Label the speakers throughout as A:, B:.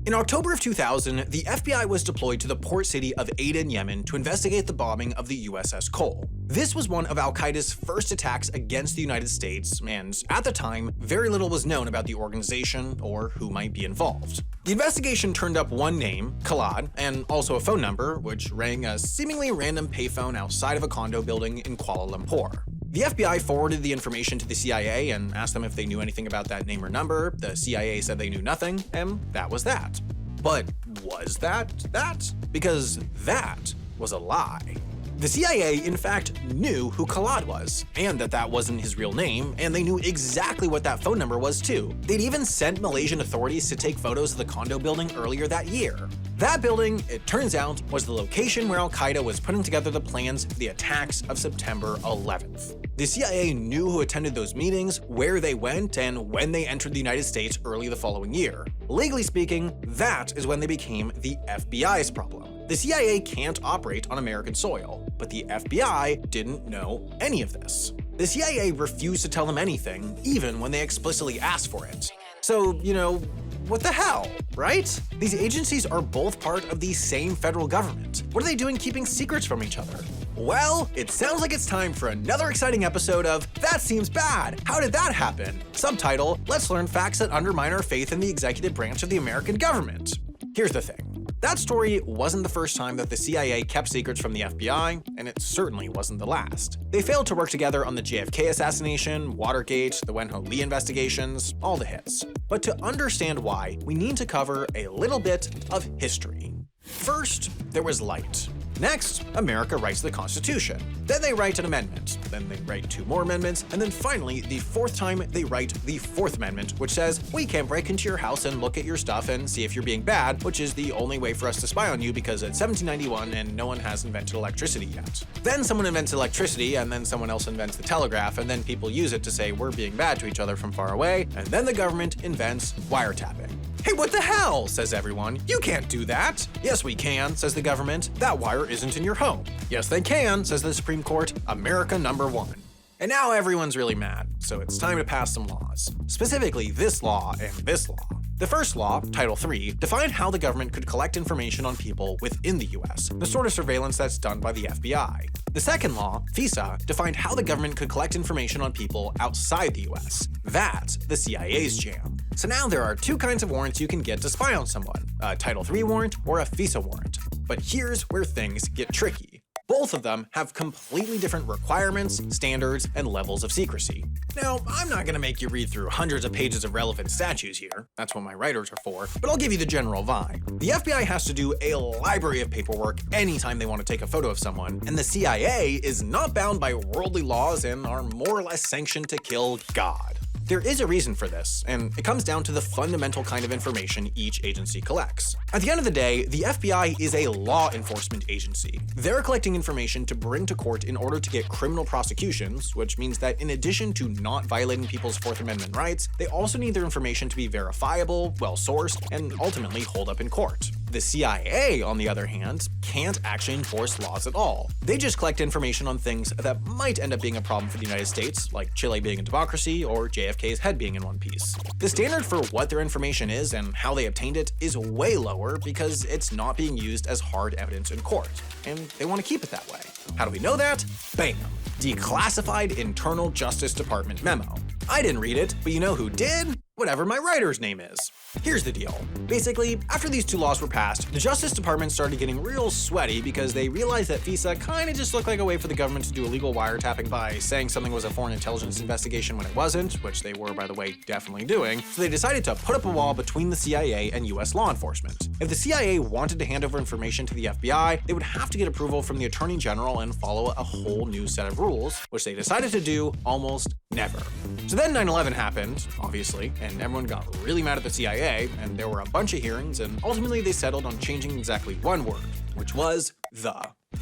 A: In October of 2000, the FBI was deployed to the port city of Aden, Yemen to investigate the bombing of the USS Cole. This was one of al-Qaeda's first attacks against the United States, and at the time, very little was known about the organization or who might be involved. The investigation turned up one name, Khalad, and also a phone number, which rang a seemingly random payphone outside of a condo building in Kuala Lumpur. The FBI forwarded the information to the CIA and asked them if they knew anything about that name or number. The CIA said they knew nothing, and that was that. But was that? Because that was a lie. The CIA, in fact, knew who Khalad was, and that wasn't his real name, and they knew exactly what that phone number was too. They'd even sent Malaysian authorities to take photos of the condo building earlier that year. That building, it turns out, was the location where al-Qaeda was putting together the plans for the attacks of September 11th. The CIA knew who attended those meetings, where they went, and when they entered the United States early the following year. Legally speaking, that is when they became the FBI's problem. The CIA can't operate on American soil, but the FBI didn't know any of this. The CIA refused to tell them anything, even when they explicitly asked for it. So, what the hell, right? These agencies are both part of the same federal government. What are they doing keeping secrets from each other? Well, it sounds like it's time for another exciting episode of That Seems Bad! How did that happen? Subtitle, Let's Learn Facts That Undermine Our Faith in the Executive Branch of the American Government. Here's the thing. That story wasn't the first time that the CIA kept secrets from the FBI, and it certainly wasn't the last. They failed to work together on the JFK assassination, Watergate, the Wen Ho Lee investigations, all the hits. But to understand why, we need to cover a little bit of history. First, there was light. Next, America writes the Constitution. Then they write an amendment. Then they write 2 more amendments. And then finally, the 4th time, they write the 4th Amendment, which says, we can't break into your house and look at your stuff and see if you're being bad, which is the only way for us to spy on you because it's 1791 and no one has invented electricity yet. Then someone invents electricity, and then someone else invents the telegraph, and then people use it to say we're being bad to each other from far away, and then the government invents wiretapping. Hey, what the hell, says everyone. You can't do that. Yes, we can, says the government. That wire isn't in your home. Yes, they can, says the Supreme Court. America #1. And now everyone's really mad, so it's time to pass some laws. Specifically, this law and this law. The first law, Title III, defined how the government could collect information on people within the US, the sort of surveillance that's done by the FBI. The second law, FISA, defined how the government could collect information on people outside the US. That's the CIA's jam. So now there are 2 kinds of warrants you can get to spy on someone, a Title III warrant or a FISA warrant. But here's where things get tricky. Both of them have completely different requirements, standards, and levels of secrecy. Now, I'm not going to make you read through hundreds of pages of relevant statutes here, that's what my writers are for, but I'll give you the general vibe. The FBI has to do a library of paperwork anytime they want to take a photo of someone, and the CIA is not bound by worldly laws and are more or less sanctioned to kill God. There is a reason for this, and it comes down to the fundamental kind of information each agency collects. At the end of the day, the FBI is a law enforcement agency. They're collecting information to bring to court in order to get criminal prosecutions, which means that in addition to not violating people's 4th Amendment rights, they also need their information to be verifiable, well-sourced, and ultimately hold up in court. The CIA, on the other hand, can't actually enforce laws at all. They just collect information on things that might end up being a problem for the United States, like Chile being a democracy or JFK's head being in one piece. The standard for what their information is and how they obtained it is way lower because it's not being used as hard evidence in court, and they want to keep it that way. How do we know that? Bam! Declassified Internal Justice Department memo. I didn't read it, but you know who did? Whatever my writer's name is. Here's the deal. Basically, after these 2 laws were passed, the Justice Department started getting real sweaty because they realized that FISA kinda just looked like a way for the government to do illegal wiretapping by saying something was a foreign intelligence investigation when it wasn't, which they were, by the way, definitely doing, so they decided to put up a wall between the CIA and US law enforcement. If the CIA wanted to hand over information to the FBI, they would have to get approval from the Attorney General and follow a whole new set of rules, which they decided to do almost never. So then 9/11 happened, obviously, and everyone got really mad at the CIA, and there were a bunch of hearings, and ultimately they settled on changing exactly one word, which was the.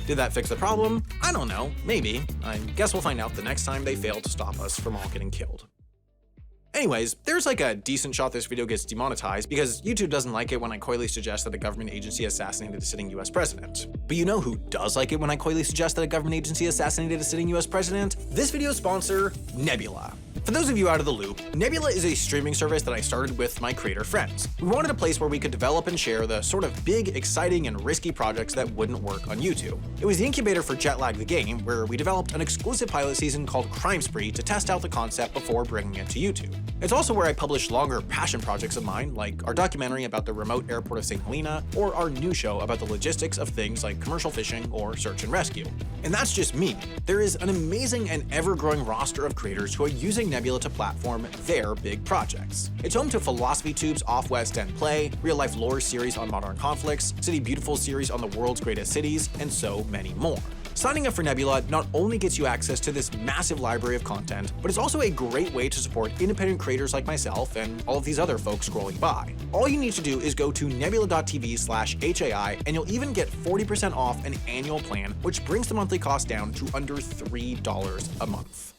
A: Did that fix the problem? I don't know, maybe. I guess we'll find out the next time they fail to stop us from all getting killed. Anyways, there's like a decent shot this video gets demonetized because YouTube doesn't like it when I coyly suggest that a government agency assassinated a sitting US president. But you know who does like it when I coyly suggest that a government agency assassinated a sitting US president? This video's sponsor, Nebula. For those of you out of the loop, Nebula is a streaming service that I started with my creator friends. We wanted a place where we could develop and share the sort of big, exciting, and risky projects that wouldn't work on YouTube. It was the incubator for Jetlag the Game, where we developed an exclusive pilot season called Crime Spree to test out the concept before bringing it to YouTube. It's also where I publish longer passion projects of mine, like our documentary about the remote airport of St. Helena, or our new show about the logistics of things like commercial fishing or search and rescue. And that's just me. There is an amazing and ever-growing roster of creators who are using Nebula to platform their big projects. It's home to Philosophy Tube's Off West End Play, real-life lore series on modern conflicts, City Beautiful series on the world's greatest cities, and so many more. Signing up for Nebula not only gets you access to this massive library of content, but it's also a great way to support independent creators like myself and all of these other folks scrolling by. All you need to do is go to nebula.tv/HAI, and you'll even get 40% off an annual plan, which brings the monthly cost down to under $3 a month.